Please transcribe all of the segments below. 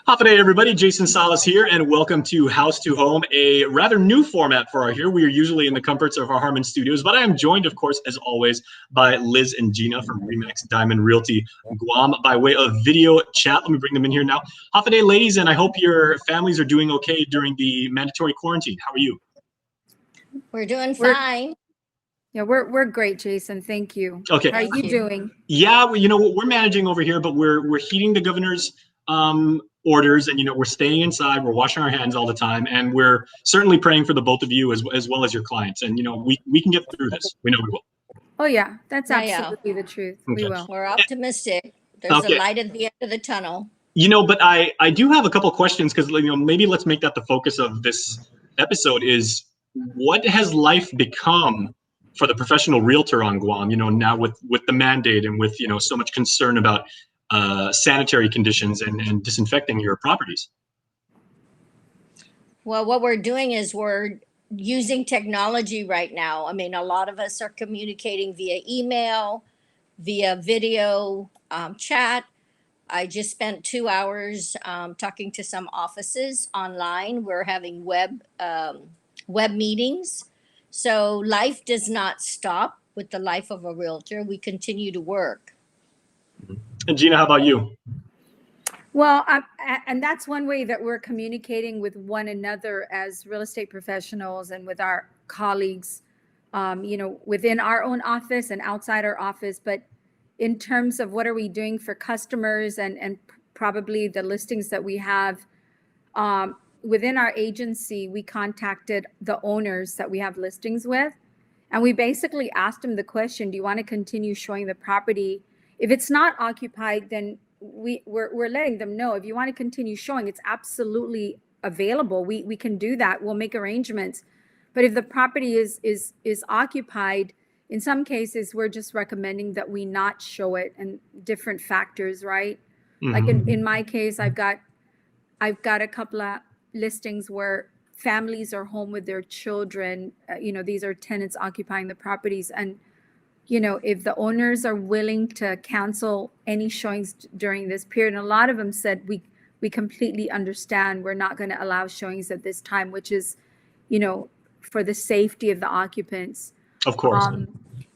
Hop day, everybody. Jason Salas here, and welcome to House to Home, a rather new format for our here. We are usually in the comforts of our Harmon studios, but I am joined, of course, as always, by Liz and Gina from Remax Diamond Realty Guam by way of video chat. Let me bring them in here now. Hop day, ladies, and I hope your families are doing okay during the mandatory quarantine. How are you? We're doing We're- fine. Yeah, we're great, Jason. Thank you. Okay. How are you doing? Yeah, well, we're managing over here, but we're heeding the governor's orders, and we're staying inside. We're washing our hands all the time, and we're certainly praying for the both of you as well as your clients. And we can get through this. We know we will. Oh yeah, that's Yeah. absolutely the truth. We Okay. will. We're optimistic. There's Okay. a light at the end of the tunnel. But I do have a couple questions because maybe let's make that the focus of this episode is what has life become for the professional realtor on Guam, now with the mandate and with so much concern about sanitary conditions and disinfecting your properties. Well, what we're doing is we're using technology right now. I mean, a lot of us are communicating via email, via video chat. I just spent 2 hours talking to some offices online. We're having web meetings. So life does not stop with the life of a realtor. We continue to work. And Gina, how about you? Well, and that's one way that we're communicating with one another as real estate professionals and with our colleagues, within our own office and outside our office. But in terms of what are we doing for customers and probably the listings that we have within our agency, we contacted the owners that we have listings with. And we basically asked them the question, do you want to continue showing the property? If it's not occupied, then we're letting them know. If you want to continue showing, it's absolutely available. We can do that. We'll make arrangements. But if the property is occupied, in some cases, we're just recommending that we not show it, and different factors, right? Mm-hmm. Like in my case, I've got a couple of listings where families are home with their children. These are tenants occupying the properties. And, if the owners are willing to cancel any showings during this period, and a lot of them said, we completely understand. We're not going to allow showings at this time, which is, for the safety of the occupants. Of course.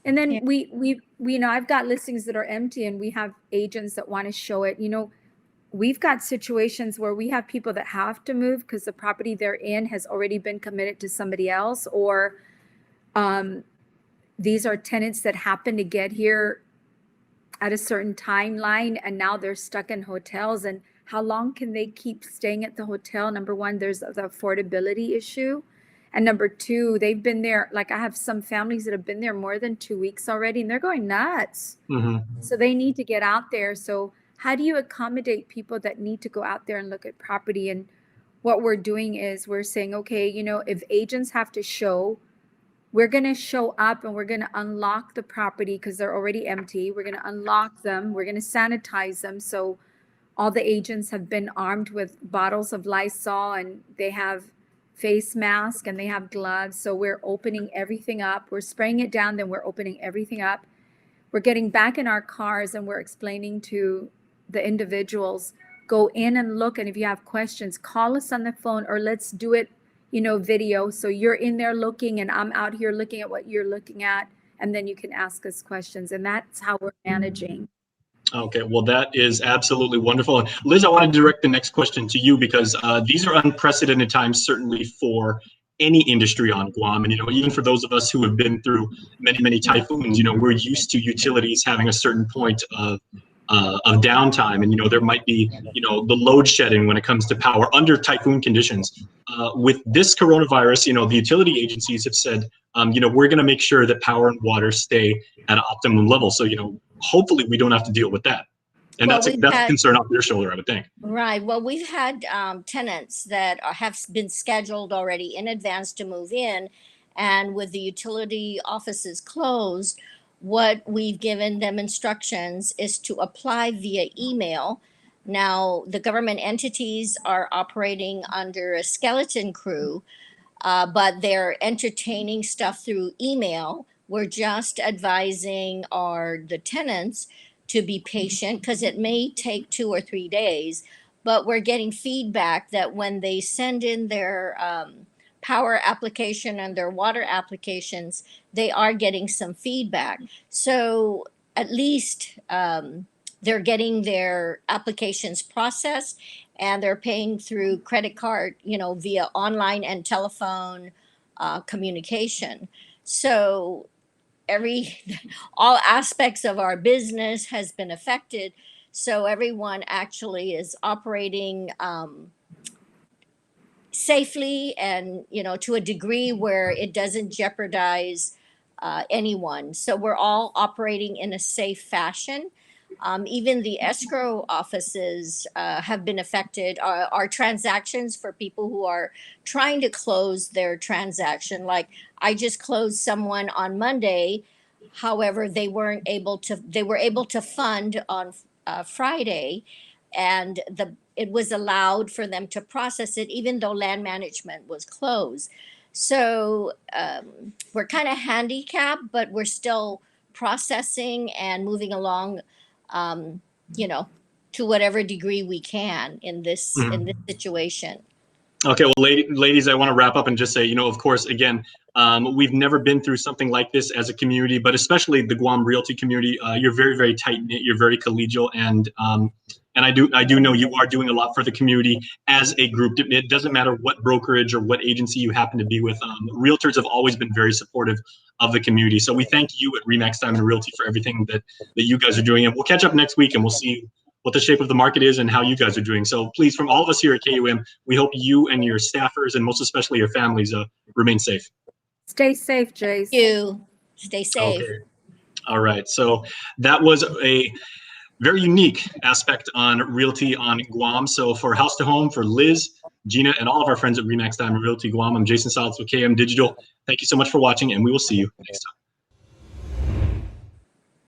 And then we I've got listings that are empty, and we have agents that want to show it. We've got situations where we have people that have to move because the property they're in has already been committed to somebody else, or these are tenants that happen to get here at a certain timeline, and now they're stuck in hotels. And how long can they keep staying at the hotel? Number one, there's the affordability issue. And number two, they've been there. Like, I have some families that have been there more than 2 weeks already, and they're going nuts. Mm-hmm. So they need to get out there. So how do you accommodate people that need to go out there and look at property? And what we're doing is we're saying, okay, if agents have to show, we're going to show up and we're going to unlock the property because they're already empty. We're going to unlock them. We're going to sanitize them. So all the agents have been armed with bottles of Lysol, and they have face mask and they have gloves. So we're opening everything up. We're spraying it down, then we're opening everything up. We're getting back in our cars and we're explaining to the individuals, go in and look. And if you have questions, call us on the phone, or let's do it, video. So you're in there looking and I'm out here looking at what you're looking at. And then you can ask us questions. And that's how we're managing. Okay, well, that is absolutely wonderful. And Liz, I want to direct the next question to you because these are unprecedented times, certainly for any industry on Guam. And, even for those of us who have been through many, many typhoons, we're used to utilities having a certain point of downtime. And, there might be, the load shedding when it comes to power under typhoon conditions. With this coronavirus, the utility agencies have said, we're going to make sure that power and water stay at an optimum level. So, hopefully we don't have to deal with that. And that's a concern off your shoulder, I would think. Right. Well, we've had tenants that have been scheduled already in advance to move in. And with the utility offices closed, what we've given them instructions is to apply via email. Now, the government entities are operating under a skeleton crew, but they're entertaining stuff through email. We're just advising the tenants to be patient because it may take 2 or 3 days. but we're getting feedback that when they send in their power application and their water applications, they are getting some feedback. So at least they're getting their applications processed, and they're paying through credit card, via online and telephone communication. So every all aspects of our business has been affected. So everyone actually is operating safely, and to a degree where it doesn't jeopardize anyone. So we're all operating in a safe fashion. Even the escrow offices have been affected. Our transactions for people who are trying to close their transaction, like I just closed someone on Monday. However, they weren't able to. They were able to fund on Friday, and it was allowed for them to process it, even though land management was closed. So we're kind of handicapped, but we're still processing and moving along, um, you know, to whatever degree we can in this situation. Okay, well, ladies, I want to wrap up and just say, of course, again, we've never been through something like this as a community, but especially the Guam Realty community. You're very, very tight knit. You're very collegial, and I do know you are doing a lot for the community as a group. It doesn't matter what brokerage or what agency you happen to be with. Realtors have always been very supportive of the community. So we thank you at Remax Diamond Realty for everything that you guys are doing, and we'll catch up next week and we'll see what the shape of the market is and how you guys are doing. So please, from all of us here at KUM, we hope you and your staffers and most especially your families remain safe. Stay safe, Jace. You stay safe. Okay. All right. So that was a very unique aspect on realty on Guam. So for House to Home, for Liz, Gina, and all of our friends at Remax Diamond Realty Guam, I'm Jason Salas with KM Digital. Thank you so much for watching, and we will see you next time.